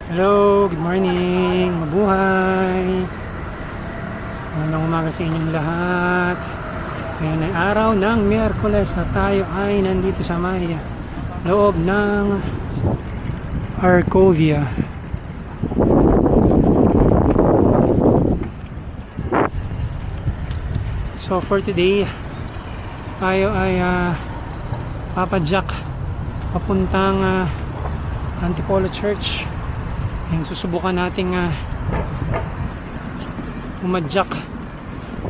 Hello, good morning, mabuhay. Magandang umaga sa inyong lahat. Ngayon ay araw ng Miyerkules at tayo ay nandito sa may loob ng Arcovia. So for today, tayo ay papadyak papuntang Antipolo Church. Yung susubukan nating umadyak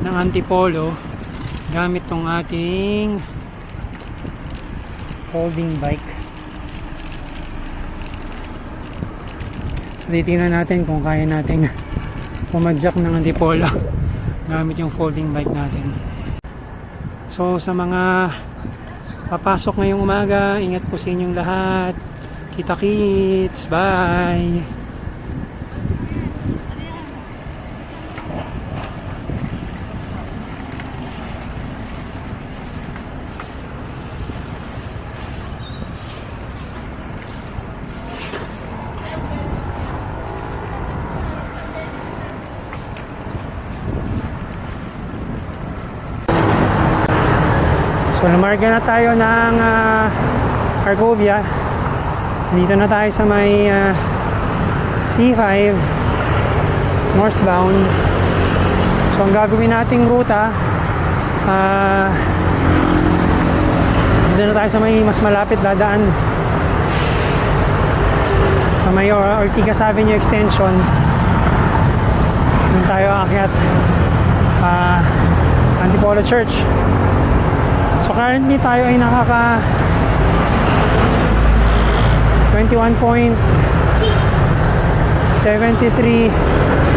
ng Antipolo gamit tong ating folding bike. So titingnan natin kung kaya nating umadyak ng Antipolo gamit yung folding bike natin. So sa mga papasok ngayong umaga, ingat po sa inyong lahat. Kita-kits, bye! So namarga na tayo ng Arcovia. Dito na tayo sa may C5 northbound. So ang gagawin nating ruta, dito na tayo sa may mas malapit dadaan sa may Ortigas Avenue Extension. Doon tayo aakyat Antipolo Church. So currently tayo ay nakaka 21.73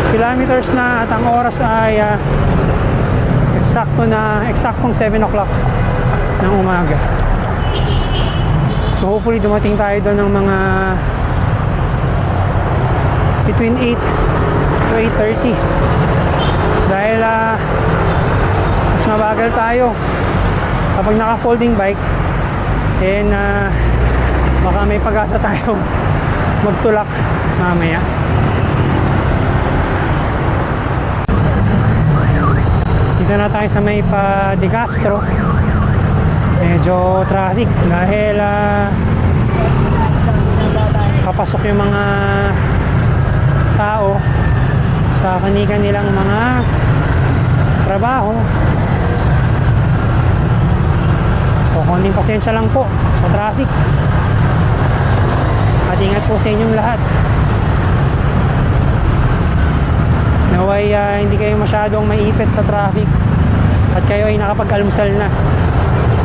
kilometers na at ang oras ay eksaktong 7 o'clock ng umaga. So hopefully dumating tayo doon ng mga between 8 to 8:30 dahil mas mabagal tayo kapag naka folding bike, then baka may pag-asa tayo magtulak mamaya. Dito na tayo sa may pa De Castro. Medyo traffic dahil papasok yung mga tao sa kani-kanilang mga trabaho. So konting pasensya lang po sa traffic. At ingat po sa inyong lahat. Naway hindi kayo masyadong maipit sa traffic at kayo ay nakapag-almusal na.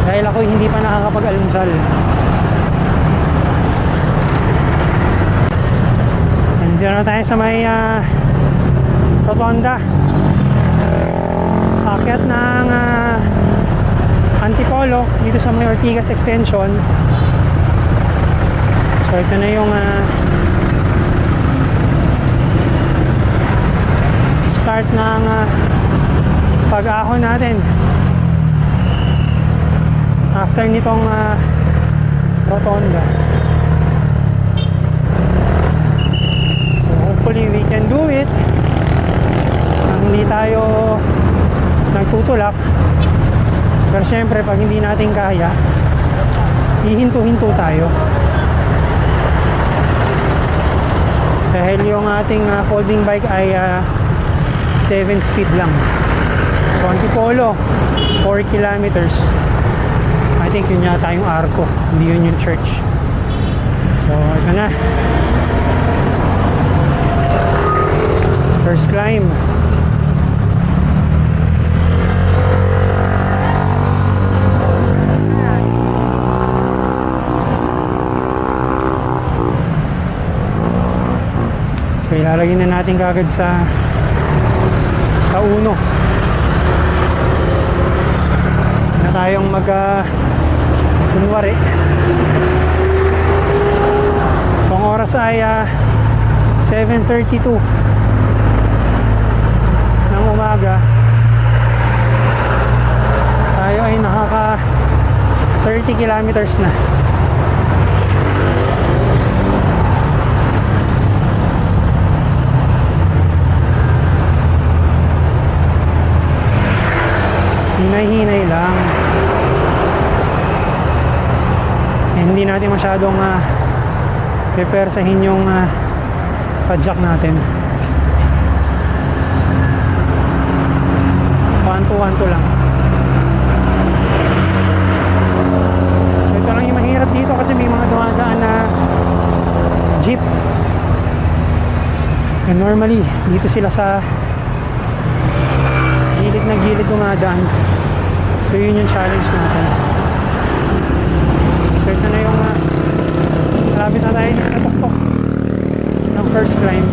Dahil ako hindi pa nakakapag-almusal. Nandito na tayo sa may rotonda. Akyat ng Antipolo dito sa may Ortigas Extension. So ito na yung start ng pag-ahon natin after nitong rotonda. So hopefully we can do it nang hindi tayo nagtutulak. Pero syempre pag hindi natin kaya, hihinto-hinto tayo. Dahil yung ating folding bike ay 7 speed lang. So Antipolo 4 kilometers. I think yun yata yung Arco, hindi yun yung church. So ito na, first climb. So ilalagay na natin kagad sa uno na tayong kunwari. So ang oras ay 7:32 ng umaga. Tayo ay nakaka 30 kilometers na. natin masyadong pepersahin yung padjak natin. 1-2 lang. So ito lang yung mahirap dito kasi may mga dumadaan na jeep. And normally dito sila sa gilid na gilid dumadaan. So yun yung challenge natin. So ito na yung malapit na tayo sa tuktok ng first climb.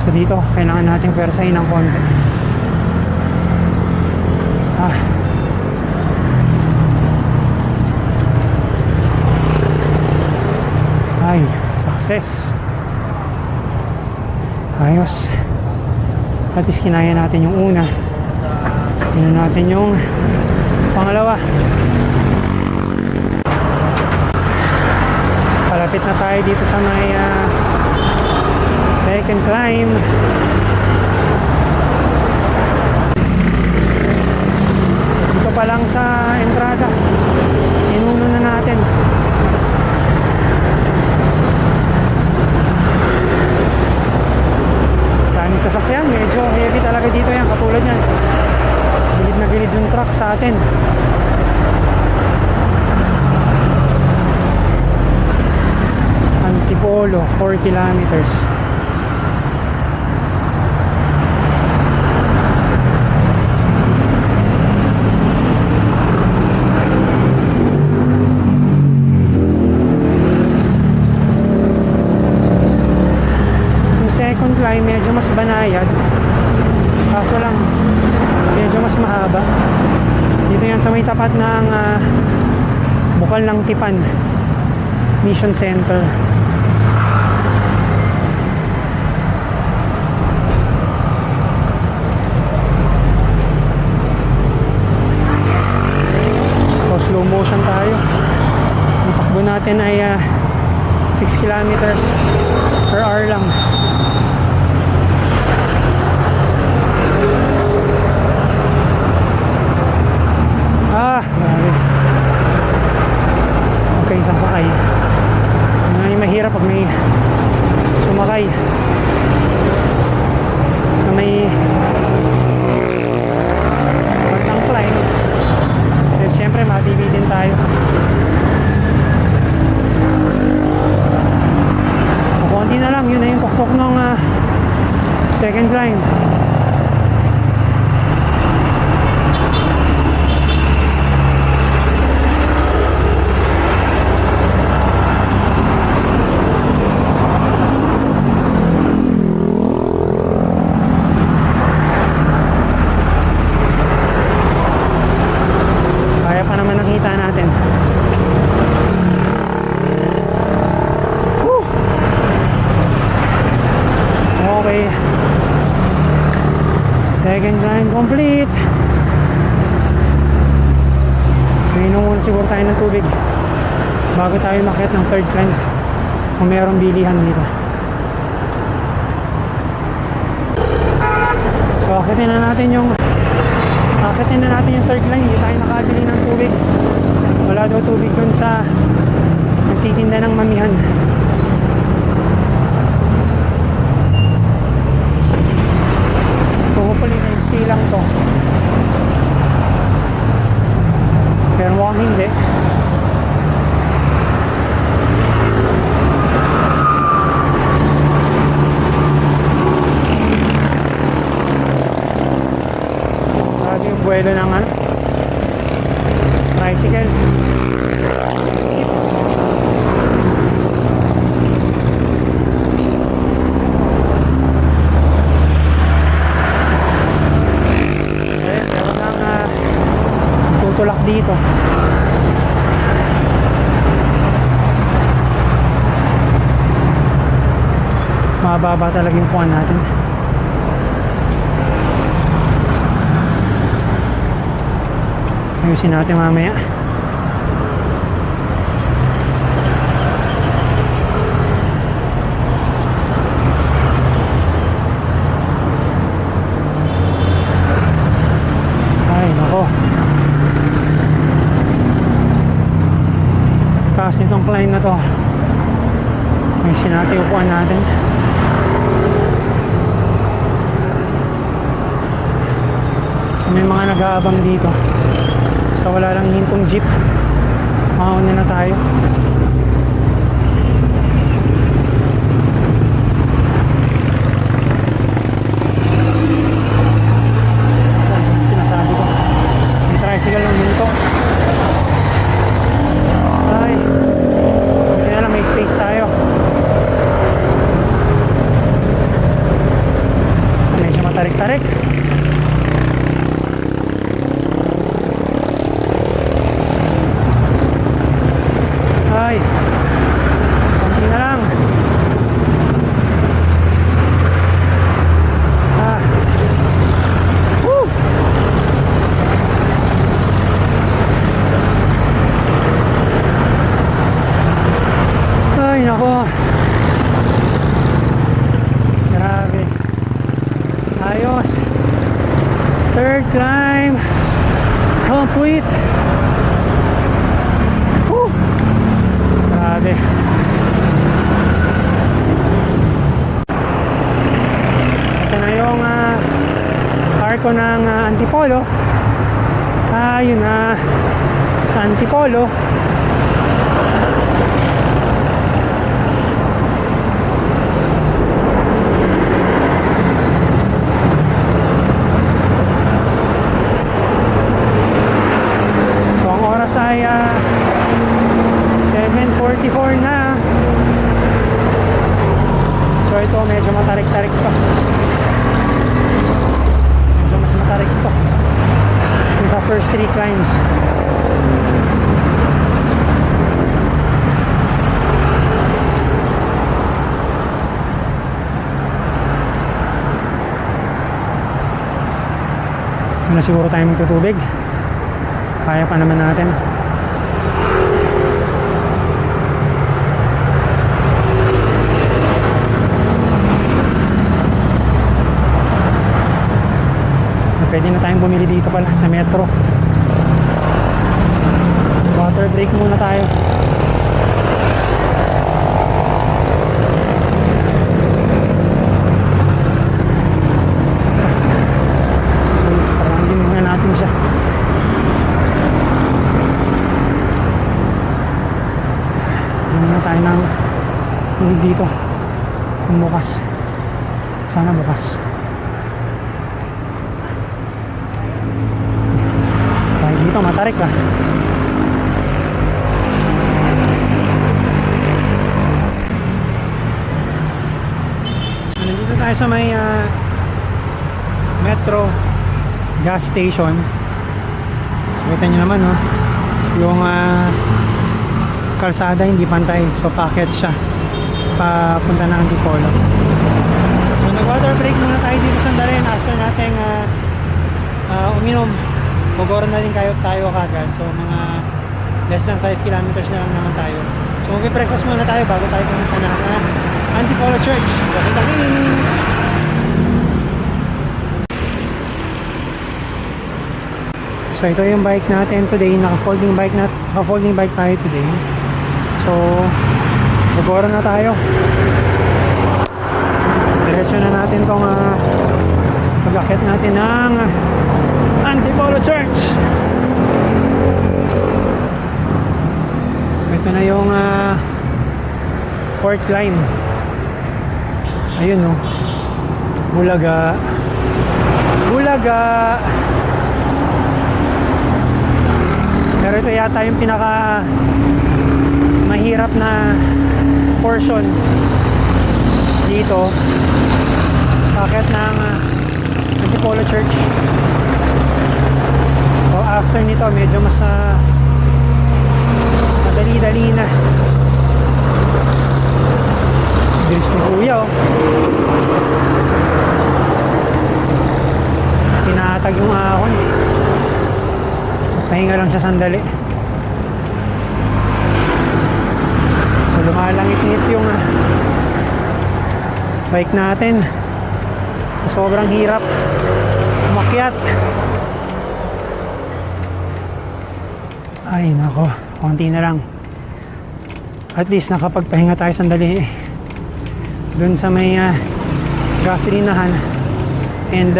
So dito kailangan natin persahin ng konti. Ay, success. Ayos. At least kinaya natin yung una. Tingnan natin yung pangalawa. Palapit na tayo dito sa may second climb. Dito pa lang sa entrada. Inuno na natin. Daming sasakyan, medyo heavy talaga dito yan, katulad yan. Gilid na gilid yung truck sa atin. Antipolo, 4 kilometers. Climb medyo mas banayad, kaso lang medyo mas mahaba. Dito yan sa may tapat ng Bukal ng Tipan Mission Center. So slow motion tayo. Ang takbo natin ay 6 kilometers per hour lang. Grabe. Okay, sasakay. Ano yung mahirap pag may sumakay sa may pagtang climb. Eh, siyempre matibitin tayo. So, konti na lang, yun na yung tuktok ng second climb. Second climb complete. Inom muna siguro tayo ng tubig bago tayo makyat ng third climb kung mayroong bilihan dito. So akitin na natin yung third climb. Hindi tayo nakabili ng tubig. Wala daw tubig dun sa nagtitinda ng mamihan. Lang to, pero mukhang hindi. Lagi yung buwelo ng tricycle. Tulak dito. Mababa talaga yung puwan natin. Ayusin natin mamaya. Ay nako. taas nitong climb na to. May sinati upuan natin. So may mga nag-aabang dito. So wala lang hintong jeep. Mauna na tayo. Sinasabi ko. May tricycle lang dito. Ay. Hindi na lang, may space tayo. Medyo matarik-tarik. Ay, konti na lang. Woo! Ay, nako. Grabe. Ayos. Third climb complete. Woo! Grabe. Ito na yung arko ng Antipolo. Yun na sa Antipolo. So ang oras ay 7:44 na. So ito medyo matarik-tarik pa. Medyo mas matarik pa yung sa first 3 climbs. Ano siguro tayo magtutubig? Kaya pa naman natin. Pwede na tayong bumili dito pala sa metro. Water break muna tayo. Parangin muna natin siya. Hindi na tayo ng tubig dito. Kung bukas. Sana bukas. Dito matarik ka. Nandito tayo sa may metro gas station. Kita nyo naman, no? Yung kalsada hindi pantay, so packet siya papunta na Antipolo. So nag water break muna tayo dito sandali after natin uminom. Bogor na din tayo kagad. So mga less than 5 kilometers na lang naman tayo. So mag-breakfast muna tayo bago tayo pumunta na Antipolo Church. So ito yung bike natin today. Naka-folding bike tayo today. So Bogor na tayo. Diretso na natin tong pag-akit natin ng Antipolo Church. Ito na yung fourth climb. Ayun, no. Bulaga. Pero ito yata yung pinaka mahirap na portion dito. Akit ng Antipolo Church. So after nito medyo mas madali-dali na. Bilis ni kuya, oh. Tinatag yung ahon. Pahinga lang siya sandali. So lumalangit-ngit yung bike natin. So sobrang hirap umakyat. Ay nako, konti na lang. At least nakapagpahinga tayo sandali dun sa may gasolinahan, and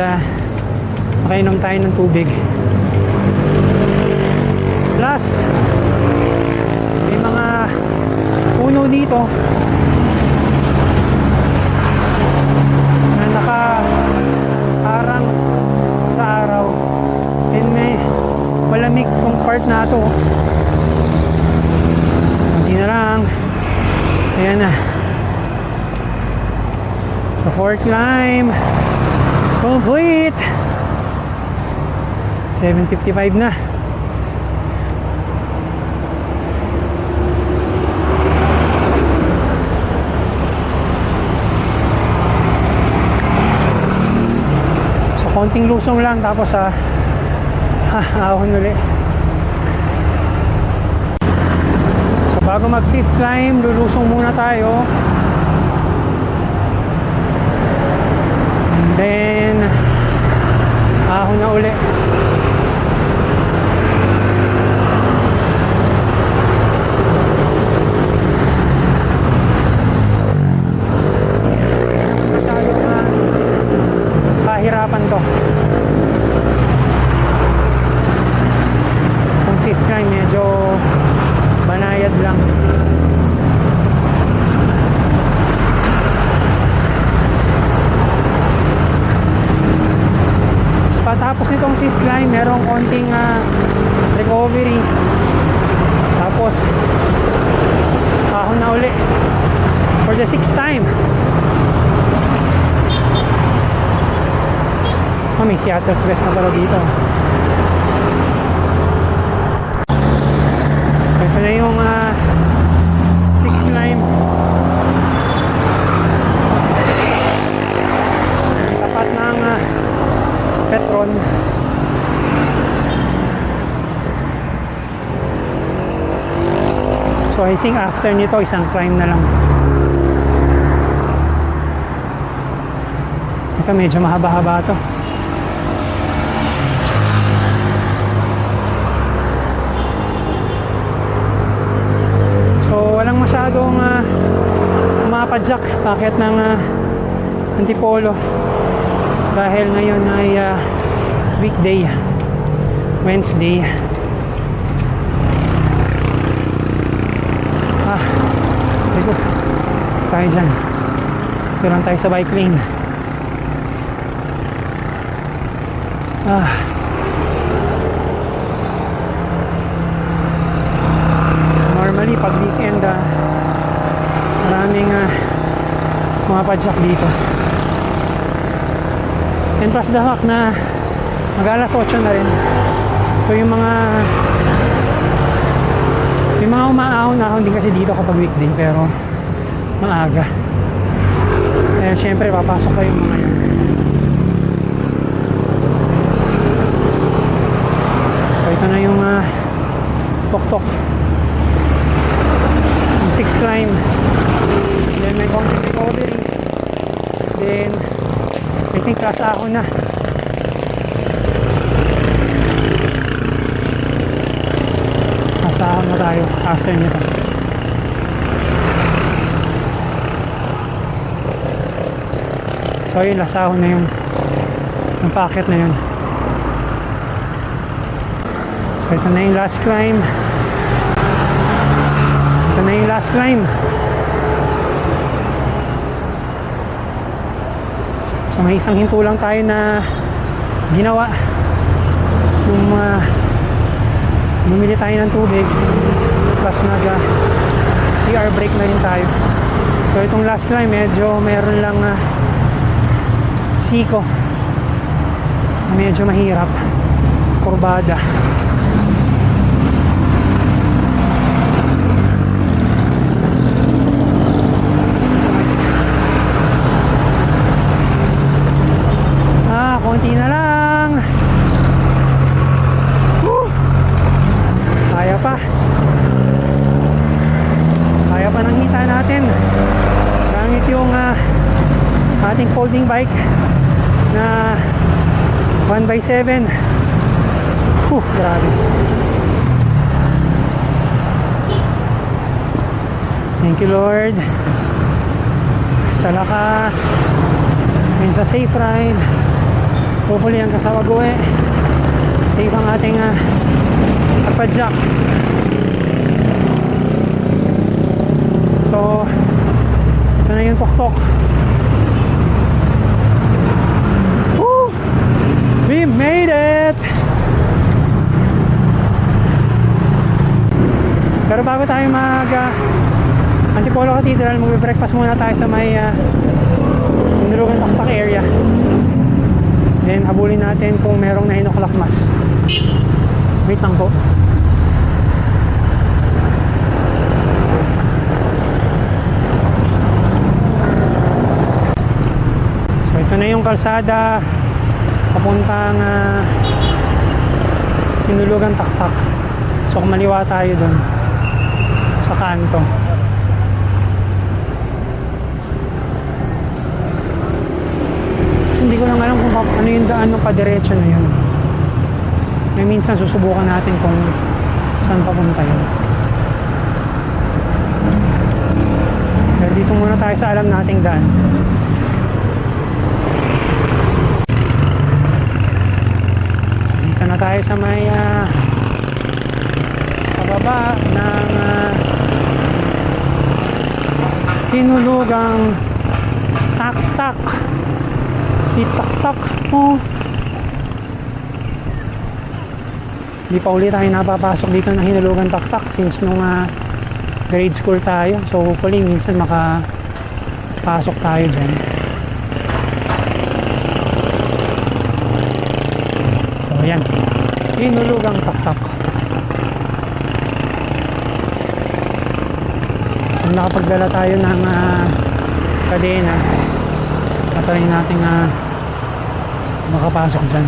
makainom tayo ng tubig. Plus may mga puno dito na nakaharang sa araw, and may malamig tong part na to. Hindi na lang. Ayan na. So fourth climb complete. 7:55 na. So konting lusong lang, tapos ahon ulit. So bago mag fifth climb, lulusong muna tayo. And then ahon na ulit. Kahirapan to. Kung fifth climb, medyo banayad lang. Patapos nitong fifth climb, merong konting recovery, tapos ahon na uli for the sixth time. May Seattle's Best na pala dito. Ito na yung sixth climb. Tapat ng Petron. So I think after nito, isang climb na lang. Ito medyo mahaba-haba to. So walang masyadong mapadyak packet ng Antipolo, dahil ngayon ay weekday, Wednesday. Ito tayo dyan. Ito lang tayo sa bike lane. Normally pag weekend maraming mga padyak dito. And plus the fact na mag-alas 8 na rin. So yung mga umaahon-ahon din kasi dito kapag weekday, pero maaga. Dahil syempre papasok pa yung mga yan. So ito na yung tok-tok, yung 6th climb. Then may konting recovery. Then I think kasa ako na. Kasahon na tayo after nito. So yun, lasahon na yung packet na yun. So ito na yung last climb. Ito na yung last climb. So may isang hinto lang tayo na ginawa. Yung bumili tayo ng tubig, plus nag CR break na rin tayo. So itong last climb medyo meron lang siko, medyo mahirap, kurbada. Konti na lang. Kaya pa ng hita natin gamit yung ating folding bike na 1x7. Grabe. Thank you, Lord. Sa lakas and sa safe ride. Hopefully hanggang sa pag-uwi safe ang ating pagpadyak. So ito na yung tuktok. Woo! We made it! Pero bago tayo mag Antipolo Cathedral, magbe-breakfast muna tayo sa may Nulugan Taktak area. Then habulin natin kung merong 9 o'clock mass. Wait lang po. So ito na yung kalsada papuntang Nulugan Taktak. So kumaliwa tayo dun sa kanto. Hindi ko lang alam kung ano yung daan ng padiretso na yun. May minsan susubukan natin kung saan papunta yun. Pero dito muna tayo sa alam nating daan. Dito na tayo sa may pababa ng Hinulugang Taktak. Itak-tak mo. Hindi pa ulit tayo napapasok dito na Hinulugan Taktak since nung grade school tayo. So hopefully minsan makapasok tayo dyan. So ayan, Hinulugang Taktak. Kung nakapagdala tayo ng kadena, patry natin makapasok dyan.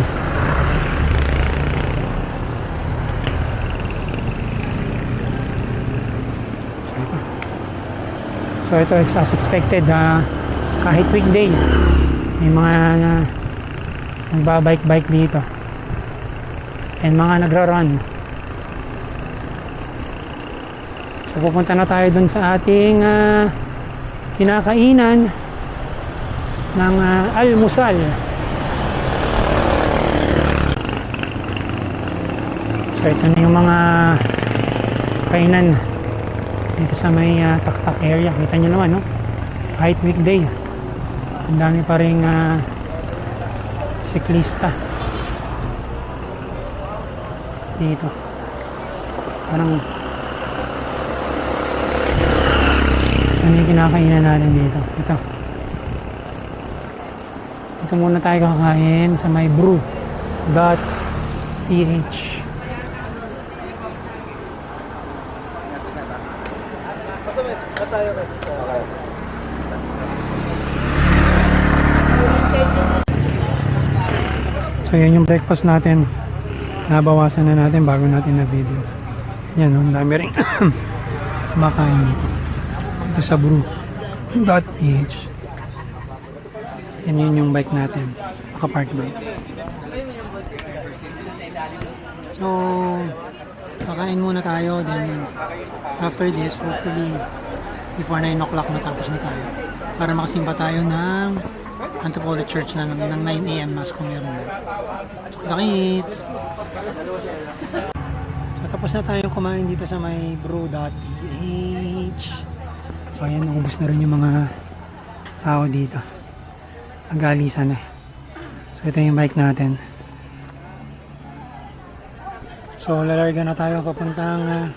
So ito as expected, kahit weekday may mga nagbabike dito and mga nagra-run. So pupunta na tayo dun sa ating kinakainan ng almusal. So ito na yung mga kainan dito sa may Taktak area. Kita nyo naman, no? Kahit weekday ang dami pa ring siklista dito. Parang saan yung kinakainan natin dito? Ito muna tayo kakain sa may brew.ph. So yun yung breakfast natin. Nabawasan na natin bago natin na video. Yan, ang dami rin makain ito sa brew.ph. Yan yun yung bike natin, naka-park bike. So kakain muna tayo, then after this hopefully before 9 o'clock matapos na tayo para makasimba tayo ng Antipolo Church na ng 9 AM mass kung meron na. Kids! So tapos na tayong kumain dito sa may brew.ph. So ayan, naubos na rin yung mga tao dito. Nag-aalisan eh. So ito yung bike natin. So lalarga na tayo papuntang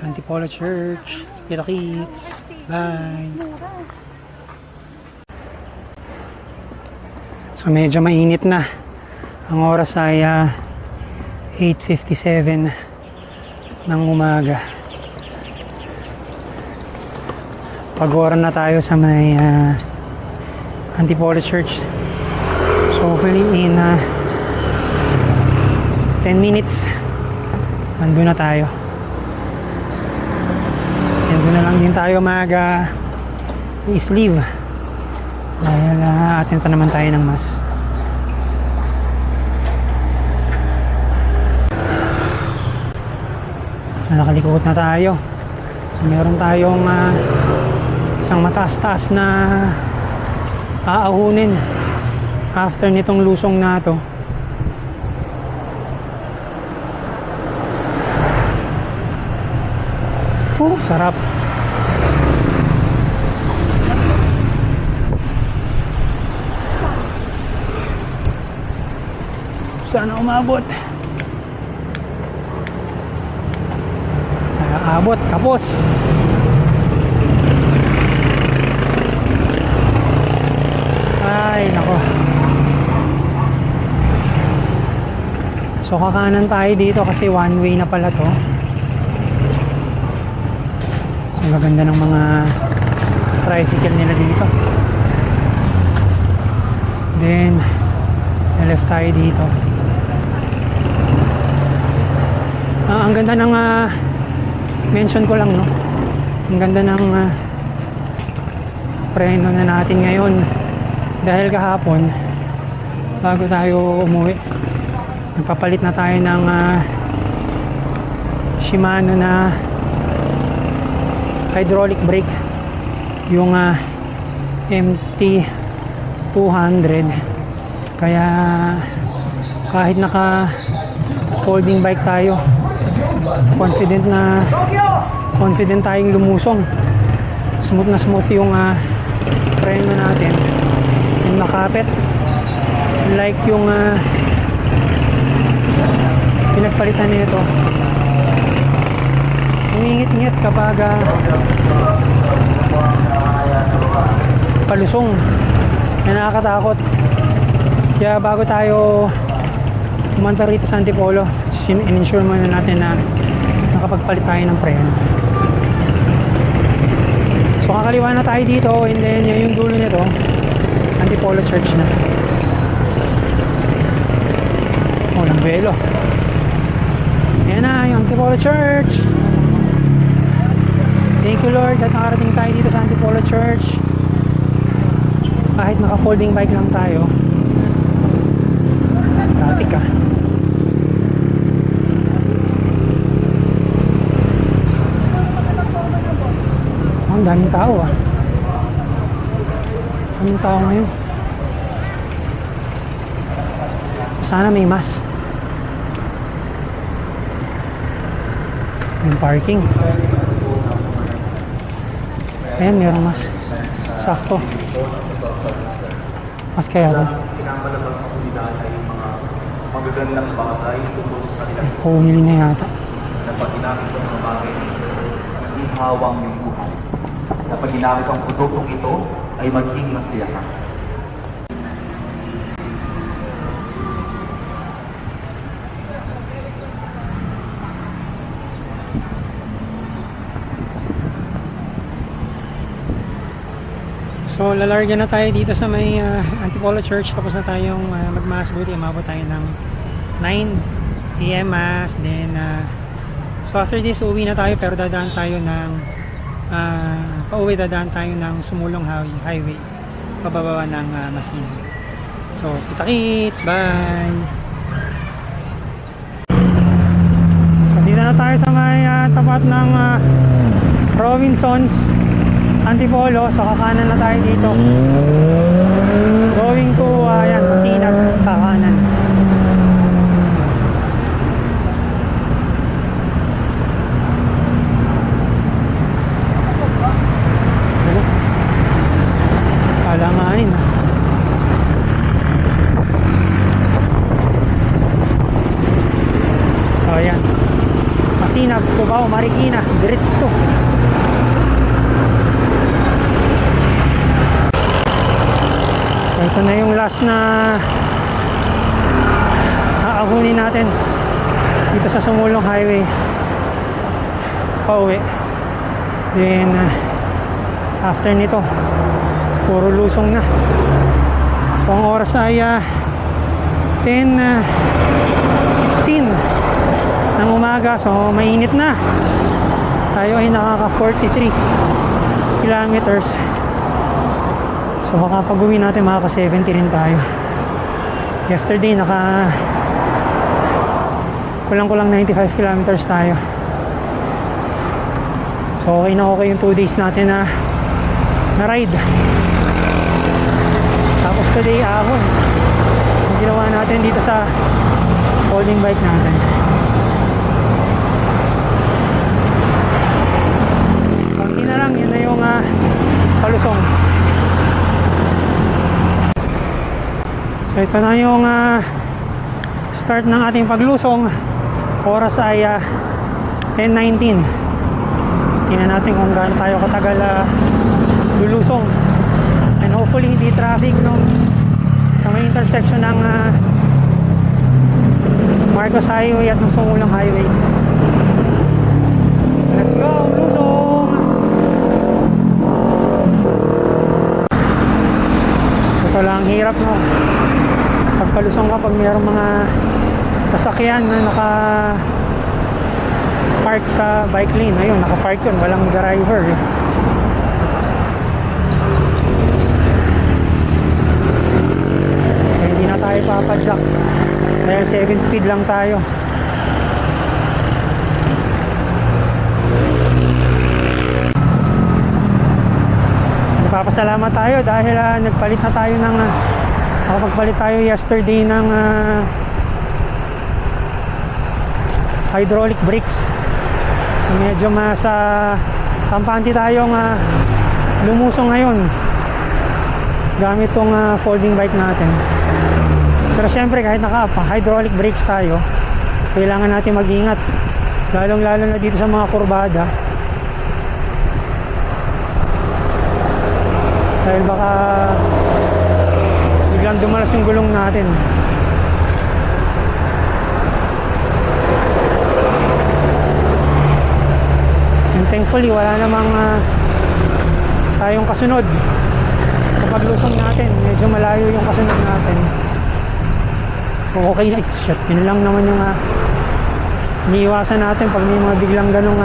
Antipolo Church. So kita kids. Bye! So medyo mainit na. Ang oras ay 8:57 ng umaga. Pag-oran na tayo sa may Antipolo Church. So hopefully in 10 minutes nandun na tayo. Nandun na lang din tayo mag-sleeve dahil atin pa naman tayo ng mass. Nakalikot na tayo. Meron tayong isang mataas-taas na aahunin after nitong lusong na to. Sarap. Sana umabot. Abot, tapos. Ay, nako. So kakanan tayo dito kasi one way na pala to. Ang gaganda ng mga tricycle nila dito. Then left tayo dito. Ang ganda ng mention ko lang, no, ang ganda ng preno na natin ngayon dahil kahapon bago tayo umuwi nagpapalit na tayo ng Shimano na hydraulic brake, yung MT 200. Kaya kahit naka folding bike tayo, confident tayong lumusong. Smooth na smooth yung preno natin, yung nakapit, like yung pinagpalitan nito. Umingit-ngit kapag palusong, na nakakatakot. Kaya bago tayo pumunta rito sa Antipolo, in-insure muna natin na nakapagpalit tayo ng preno. So kakaliwa na tayo dito, and then yung dulo nito Antipolo Church na. Walang belo. Ayan na yung Antipolo Church. Thank you Lord at nakarating tayo dito sa Antipolo Church. Kahit naka folding bike lang tayo, traffic ka. Ang daming tao daming tao ngayon. Sana may mas yung parking. Ayan, meron mas. Sakto. Mas kaya ito. Magagandang bagay tungkol sa kanilang Pumili na yata. na pag ginamit ang mga bagay maging hawang yung buhay. Na pag ginamit ang produktong ito ay maging masaya ka. So lalarga na tayo dito sa may Antipolo Church. Tapos na tayong magmass. Buti umabot tayo ng 9 AM mass. Then so after this uwi na tayo, pero dadaan tayo ng pauwi, dadaan tayo ng Sumulong Highway pababa ng Masina. So kita-kits, bye. Dito na tayo sa may tapat ng Robinsons Antipolo. So kakanan na tayo dito, going to ayan, Masinag, kakanan. Kalanganin. So ayan, Masinag, Cubao, Marikina, diretso. Ito na yung last na aahunin natin dito sa Sumulong Highway pauwi. Then after nito puro lusong na. So ang oras ay 10:16 ng umaga. So mainit na. Tayo ay nakaka 43 kilometers. So kapag uwi natin makaka 70 rin tayo. Yesterday kulang-kulang 95 kilometers tayo. So So okay na okay yung 2 days natin na ride. Tapos today ahon ang ginawa natin dito sa folding bike natin. Konti na lang, yun na yung palusong. So ito na yung start ng ating paglusong. Oras ay 10:19. Tingnan natin kung gaano tayo katagal lulusong. And hopefully hindi traffic sa may intersection ng Marcos Highway at ng Sumulang Highway. Let's go, lusong! Ito lang hirap, no? Pagpalusong ka pag mayroong mga sasakyan na naka-park sa bike lane. Ayun, naka-park yun, walang driver eh. Hindi na tayo papadyak dahil 7 speed lang tayo. Nagpapasalamat tayo dahil nagpalit na tayo ng nakapagpalit tayo yesterday ng hydraulic brakes. So medyo sa kampante tayong lumusong ngayon gamit tong folding bike natin. Pero syempre kahit hydraulic brakes tayo, kailangan natin mag-ingat, lalong lalo na dito sa mga kurbada, dahil baka biglang dumalas yung gulong natin. And thankfully wala namang tayong kasunod. Kapag lusong natin, medyo malayo yung kasunod natin. So okay na, shit, yun lang naman yung iniiwasan natin pag may mga biglang ganong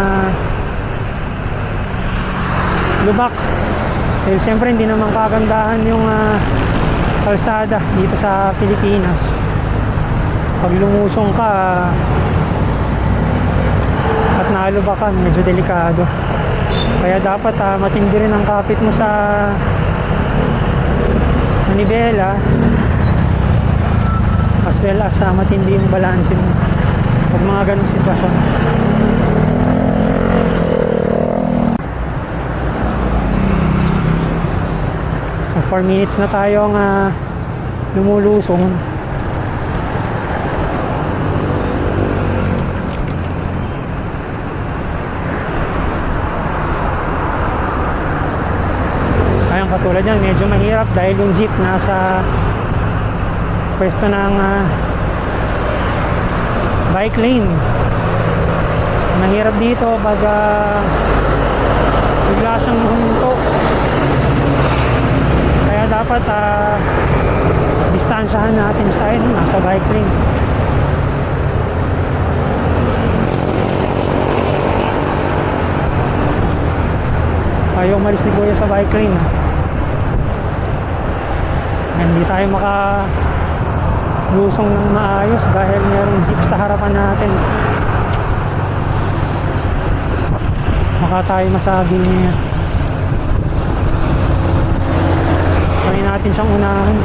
lubak. Dahil siyempre hindi naman kagandahan yung kalsada dito sa Pilipinas. Pag lumusong ka at nalubak ka, medyo delikado. Kaya dapat matindi rin ang kapit mo sa manibela, as well as matindi yung balanse mo pag mga ganong sitwasyon. So 4 minutes na tayong lumulusong. Ayun, katulad yan, medyo mahirap dahil yung jeep nasa pwesto ng bike lane. Mahirap dito pag bigla siyang huminto. Kaya dapat distansyahan natin siya nasa bike lane. Ayaw umalis ni Kuya sa bike lane. Hindi tayo lusong ng maayos dahil mayroong jeep sa harapan natin. Baka tayo masabi niya. Try natin siyang unahan.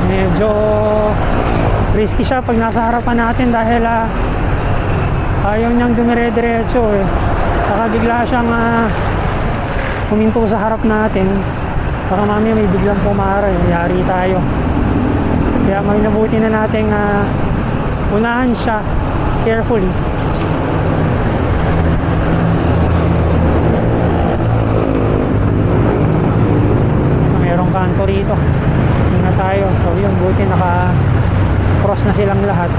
Medyo risky siya pag nasa harapan natin dahil ayaw niyang dumire-diretso eh. Saka bigla siyang huminto sa harap natin. Baka mamaya may biglang pumara eh. Yari tayo. Kaya may nabuti na nating unahan siya carefully. Mayroong kanto rito. Tingnan tayo. So yun, buti naka-cross na silang lahat.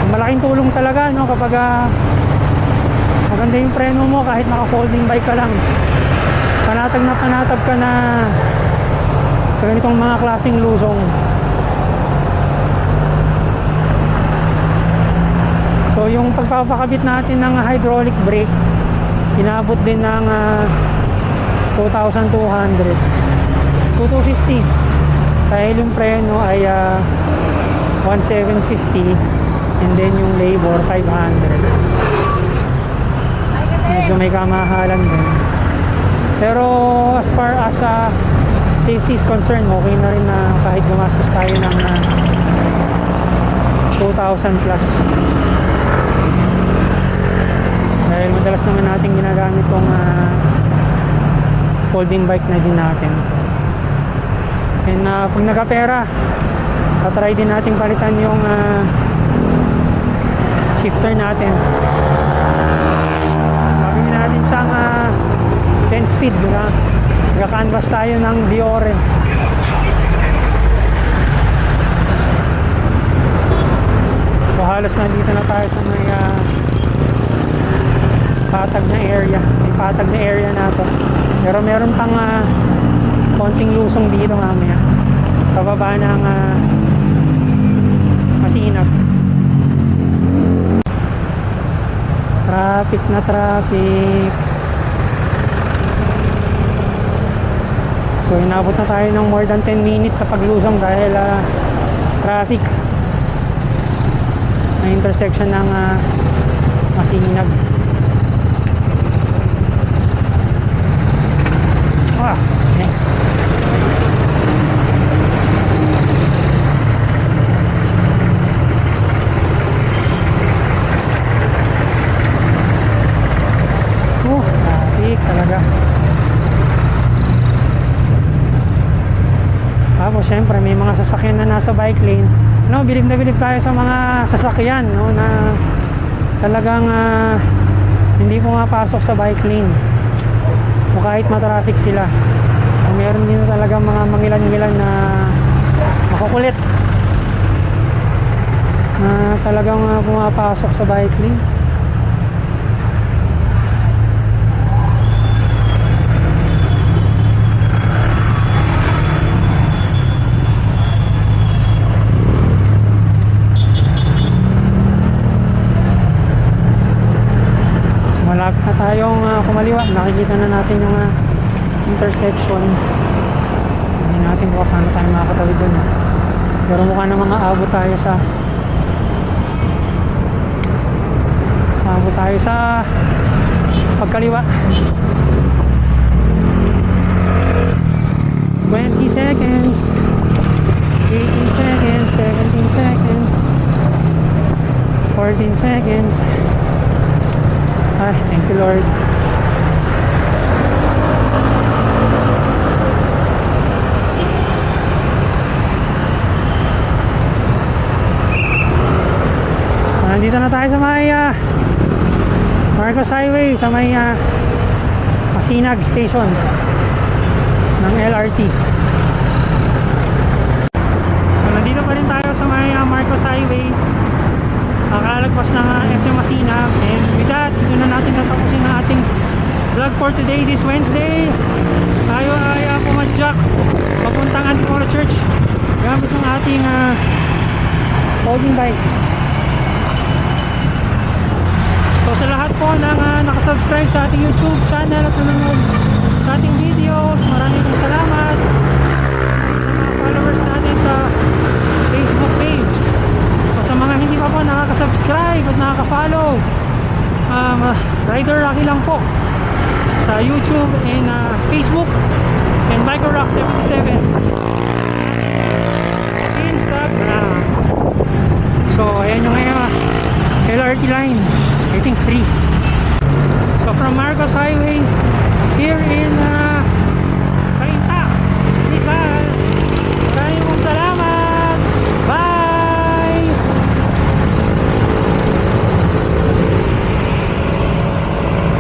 Malaking tulong talaga, no, kapag maganda yung preno mo kahit naka-folding bike ka lang. Panatag ka na sa ganitong mga klaseng lusong. So yung pagpapakabit natin ng hydraulic brake, inabot din ng 2,200. 2,250. Dahil yung preno ay 1,750. And then yung labor 500. Medyo may kamahalan din. Pero as far as safety is concerned, okay na rin na kahit gumastos tayo ng 2,000 plus. Dahil madalas naman natin ginagamit tong folding bike na din natin. And pag nagkapera, tatry din natin palitan yung shifter natin. Gagawin natin siyang 10 speed, nagka-canvas tayo ng Biore. So halos nandito na tayo sa may patag na area. May patag na area na to. Pero meron pang konting lusong dito mamaya. Pababa ng Masinag. Traffic na traffic. So inabot na tayo ng more than 10 minutes sa paglusong dahil traffic na intersection ng Masinag. Okay. Traffic talaga. Tapos syempre may mga sasakyan na nasa bike lane. No, bilib na bilib tayo sa mga sasakyan, no, na talagang hindi pumapasok sa bike lane. O kahit matraffic sila. So, meron din talaga mga mangilan-ngilan na makukulit na talagang pumapasok sa bike lane. Malapit na tayong kumaliwa. Nakikita na natin yung intersection. Hindi natin kung paano tayo makakatawid dun. Pero mukha na mga abot tayo sa pagkaliwa. 20 seconds, 18 seconds, 17 seconds, 14 seconds. Thank you Lord. Nandito na tayo sa may Marcos Highway, sa may Masinag Station ng LRT. So nandito pa rin tayo sa may Marcos Highway, kakalagpas ng SM Masinag. And with that, dito na natin tatapusin ang ating vlog for today, this Wednesday. Tayo ay pumadyak papuntang Antipolo Church gamit ng ating folding bike. So sa lahat po ng nakasubscribe sa ating YouTube channel at nanonood sa ating videos, maraming salamat. Sa mga followers natin sa Facebook page. So sa mga hindi pa po nakakasubscribe at nakaka-follow, Rider Rocky lang po sa YouTube and Facebook, and Biker Rock 77 Instagram. So ayan yung LRT line, I think 3. So from Marcos Highway here in